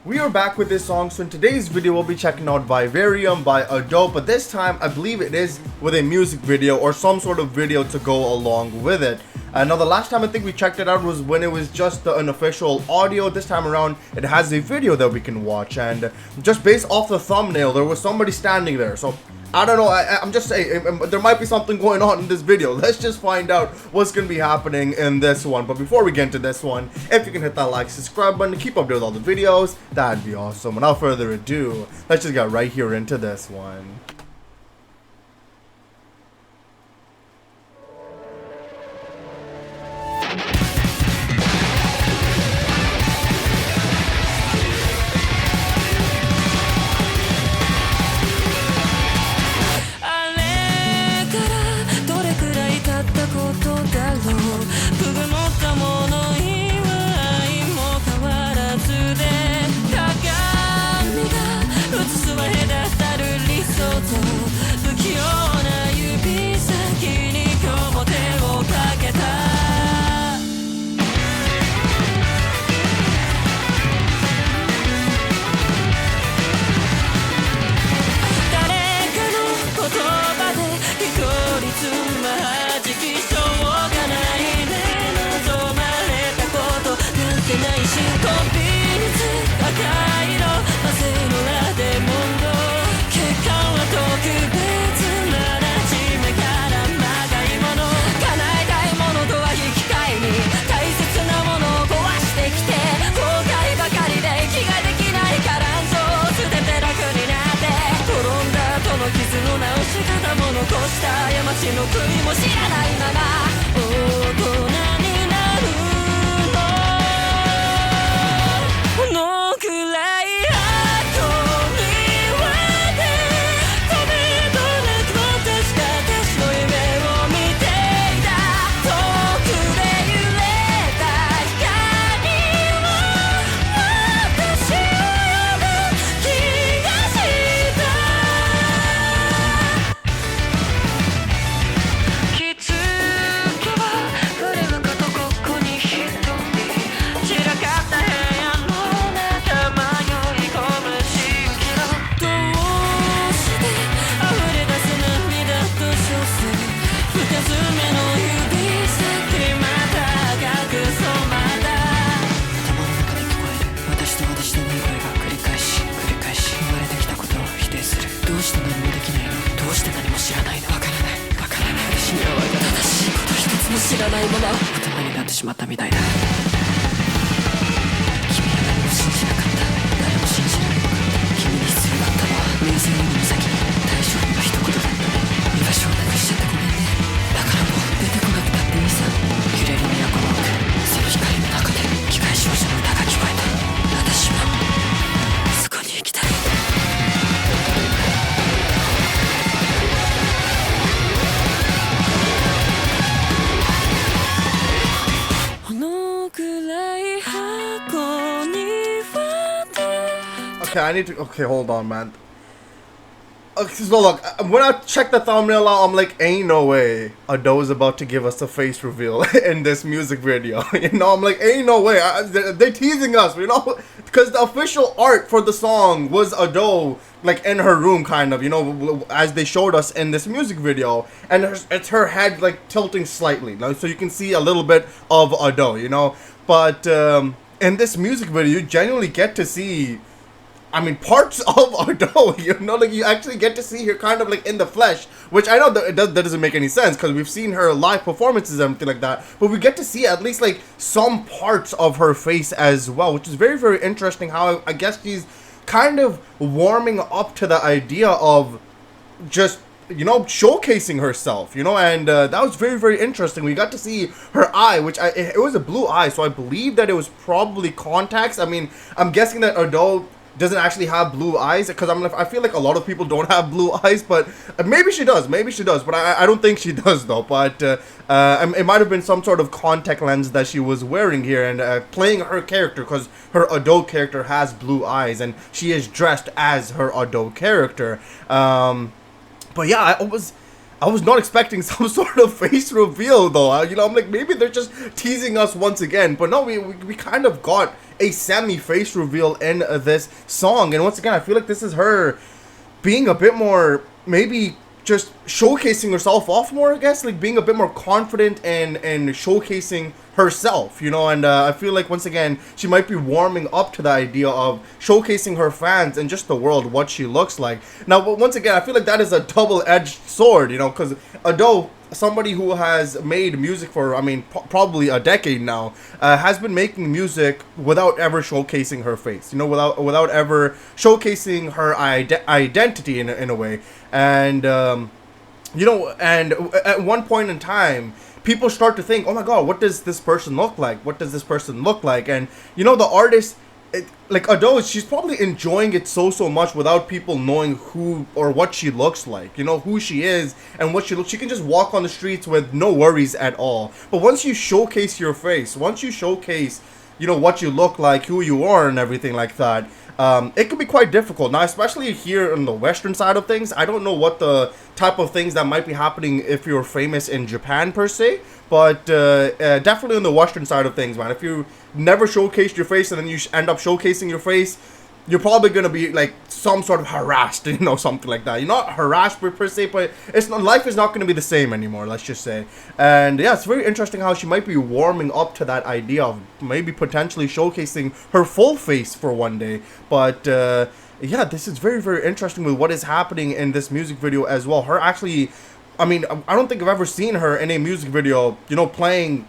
We are back with this song, so in today's video we'll be checking out Vivarium by Ado, but this time I believe it is with a music video or some sort of video to go along with it. Now the last time I think we checked it out was when it was just the unofficial audio. This time around it has a video that we can watch, and just based off the thumbnail there was somebody standing there, so I don't know, I'm just saying, there might be something going on in this video. Let's just find out what's going to be happening in this one. But before we get into this one, if you can hit that like, subscribe button to keep up with all the videos, that'd be awesome. Without further ado, let's just get right here into this one. Okay, hold on, man. Okay, so look, when I check the thumbnail out, I'm like, ain't no way Ado is about to give us a face reveal in this music video. You know, I'm like, ain't no way. They're teasing us, you know, because the official art for the song was Ado, like in her room, kind of, you know, as they showed us in this music video, and it's her head like tilting slightly, so you can see a little bit of Ado, you know. But in this music video, you genuinely get to see, I mean, parts of Ado, you know, like you actually get to see her kind of like in the flesh, which I know that that doesn't make any sense because we've seen her live performances and everything like that, but we get to see at least like some parts of her face as well, which is very, very interesting how I guess she's kind of warming up to the idea of just, you know, showcasing herself, you know, and that was very, very interesting. We got to see her eye, which it was a blue eye, so I believe that it was probably contacts. I mean, I'm guessing that Ado doesn't actually have blue eyes, because I feel like a lot of people don't have blue eyes, but maybe she does, but I don't think she does though. But it might have been some sort of contact lens that she was wearing here, and playing her character, because her Ado character has blue eyes and she is dressed as her Ado character. But yeah, I was not expecting some sort of face reveal though. You know, I'm like, maybe they're just teasing us once again. But no, we kind of got a semi-face reveal in this song. And once again, I feel like this is her being a bit more, maybe just showcasing herself off more, I guess, like being a bit more confident and showcasing herself, you know. And I feel like once again she might be warming up to the idea of showcasing her fans and just the world what she looks like. Now, but once again, I feel like that is a double-edged sword, you know, because Ado, somebody who has made music for, I mean, probably a decade now, has been making music without ever showcasing her face, you know, without ever showcasing her identity in a way. And you know, and at one point in time, people start to think, oh my god, what does this person look like? What does this person look like? And you know, the artist, like Ado, she's probably enjoying it so much without people knowing who or what she looks like, you know, who she is and what she looks. She can just walk on the streets with no worries at all. But once you showcase your face, once you showcase, you know, what you look like, who you are and everything like that, it can be quite difficult. Now, especially here on the Western side of things, I don't know what the type of things that might be happening if you're famous in Japan per se, but definitely on the Western side of things, man. If you never showcased your face and then you end up showcasing your face, you're probably going to be like some sort of harassed, you know, something like that. You're not harassed per se, but it's not, life is not going to be the same anymore, let's just say. And yeah, it's very interesting how she might be warming up to that idea of maybe potentially showcasing her full face for one day. But yeah, this is very interesting with what is happening in this music video as well. Her actually, I mean, I don't think I've ever seen her in a music video, you know, playing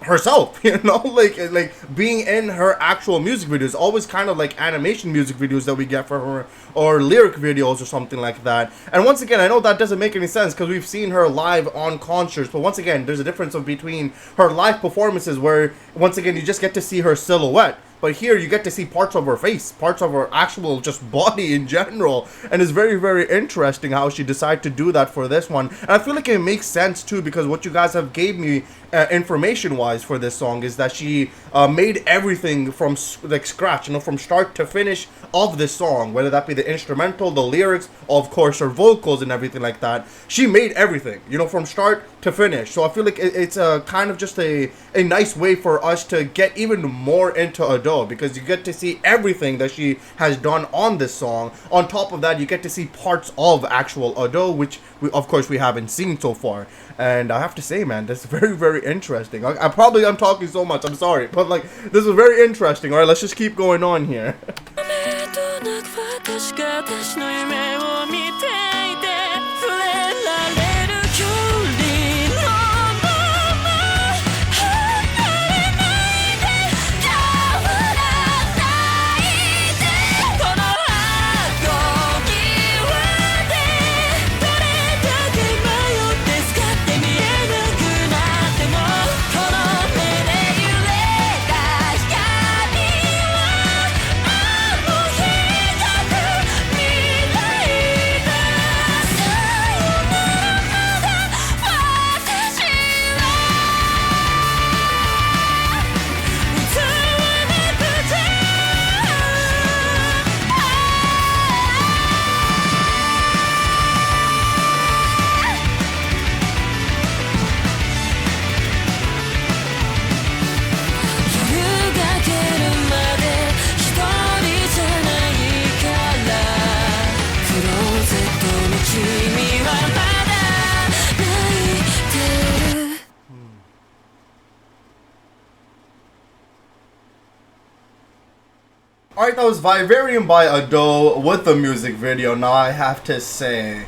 herself, you know, like being in her actual music videos. Always kind of like animation music videos that we get for her, or lyric videos or something like that. And once again, I know that doesn't make any sense because we've seen her live on concerts, but once again, there's a difference between her live performances where once again you just get to see her silhouette. But here you get to see parts of her face, parts of her actual just body in general. And it's very interesting how she decided to do that for this one. And I feel like it makes sense too, because what you guys have gave me information wise for this song is that she made everything from like scratch, you know, from start to finish of this song, whether that be the instrumental, the lyrics, of course her vocals and everything like that. She made everything, you know, from start to finish. So I feel like it's a kind of just a nice way for us to get even more into Ado, because you get to see everything that she has done on this song. On top of that, you get to see parts of actual Ado, which of course we haven't seen so far. And I have to say, man, this is very interesting. I'm talking so much, I'm sorry, but like this is very interesting. All right, let's just keep going on here. Alright, that was Vivarium by Ado with the music video. Now I have to say,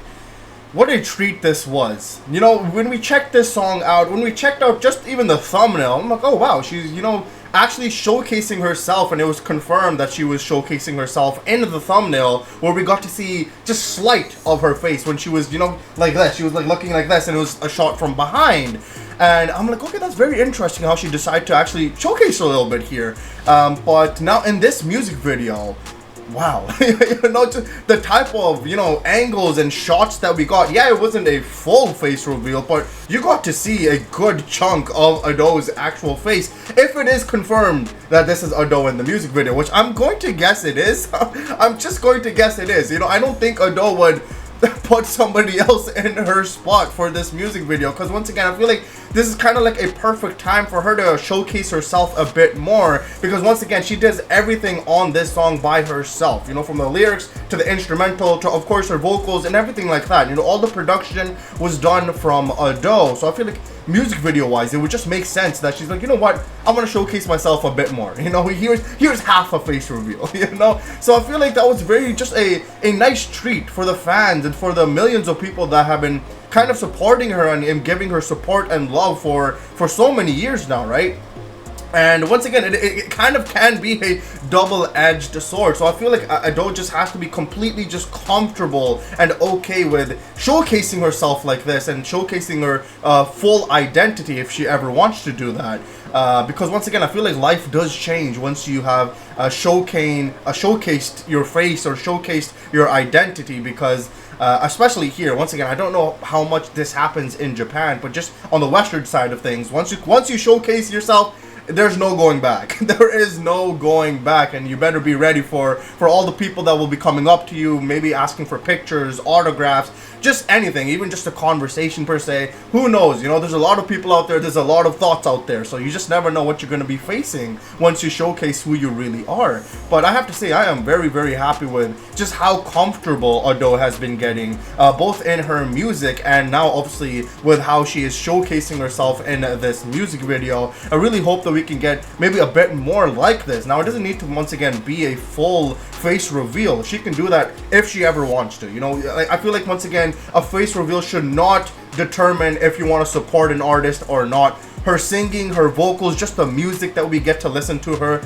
what a treat this was. You know, when we checked this song out, when we checked out just even the thumbnail, I'm like, oh wow, she's, you know, actually showcasing herself, and it was confirmed that she was showcasing herself in the thumbnail, where we got to see just slight of her face when she was, you know, like this. She was like looking like this, and it was a shot from behind. And I'm like, okay, that's very interesting how she decided to actually showcase a little bit here. But now in this music video, wow, you know, just the type of, you know, angles and shots that we got. Yeah, it wasn't a full face reveal, but you got to see a good chunk of Ado's actual face. If it is confirmed that this is Ado in the music video, which I'm going to guess it is. I'm just going to guess it is. You know, I don't think Ado would put somebody else in her spot for this music video, because once again, I feel like this is kind of like a perfect time for her to showcase herself a bit more, because once again, she does everything on this song by herself, you know, from the lyrics to the instrumental to, of course, her vocals and everything like that. You know, all the production was done from Ado. So I feel like music video wise, it would just make sense that she's like, you know what, I want to showcase myself a bit more. You know, here's half a face reveal, you know. So I feel like that was very just a nice treat for the fans and for the millions of people that have been kind of supporting her and giving her support and love for so many years now, right? And once again, it kind of can be a double-edged sword. So I feel like Ado just has to be completely just comfortable and okay with showcasing herself like this and showcasing her full identity if she ever wants to do that. Because once again, I feel like life does change once you have showcased your face or showcased your identity, because especially here, once again, I don't know how much this happens in Japan, but just on the Western side of things, once you showcase yourself, there's no going back. There is no going back, and you better be ready for all the people that will be coming up to you, maybe asking for pictures, autographs, just anything, even just a conversation per se. Who knows? You know, there's a lot of people out there, there's a lot of thoughts out there, so you just never know what you're going to be facing once you showcase who you really are. But I have to say, I am very, very happy with just how comfortable Ado has been getting, both in her music and now obviously with how she is showcasing herself in this music video. I really hope that we can get maybe a bit more like this. Now, it doesn't need to once again be a full face reveal. She can do that if she ever wants to. You know, I feel like once again, a face reveal should not determine if you want to support an artist or not. Her singing, her vocals, just the music that we get to listen to her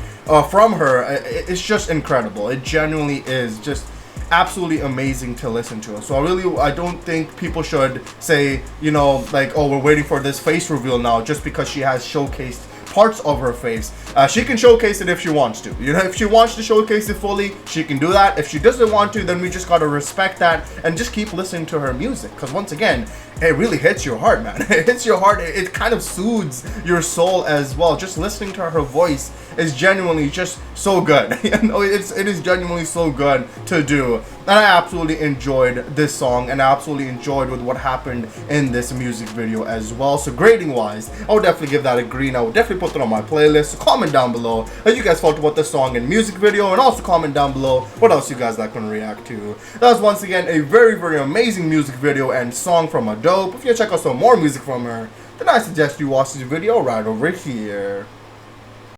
from her, it's just incredible. It genuinely is just absolutely amazing to listen to. So I don't think people should say, you know, like, oh, we're waiting for this face reveal now just because she has showcased parts of her face. She can showcase it if she wants to. You know, if she wants to showcase it fully, she can do that. If she doesn't want to, then we just gotta respect that and just keep listening to her music. Because once again, it really hits your heart, man. It hits your heart. It kind of soothes your soul as well. Just listening to her voice is genuinely just so good. You know, it is genuinely so good to do. And I absolutely enjoyed this song, and I absolutely enjoyed with what happened in this music video as well. So grading wise, I would definitely give that a green. I would definitely put it on my playlist. So comment down below how you guys felt about this song and music video, and also comment down below what else you guys like to react to. That was once again a very, very amazing music video and song from Ado. If you want to check out some more music from her, then I suggest you watch this video right over here.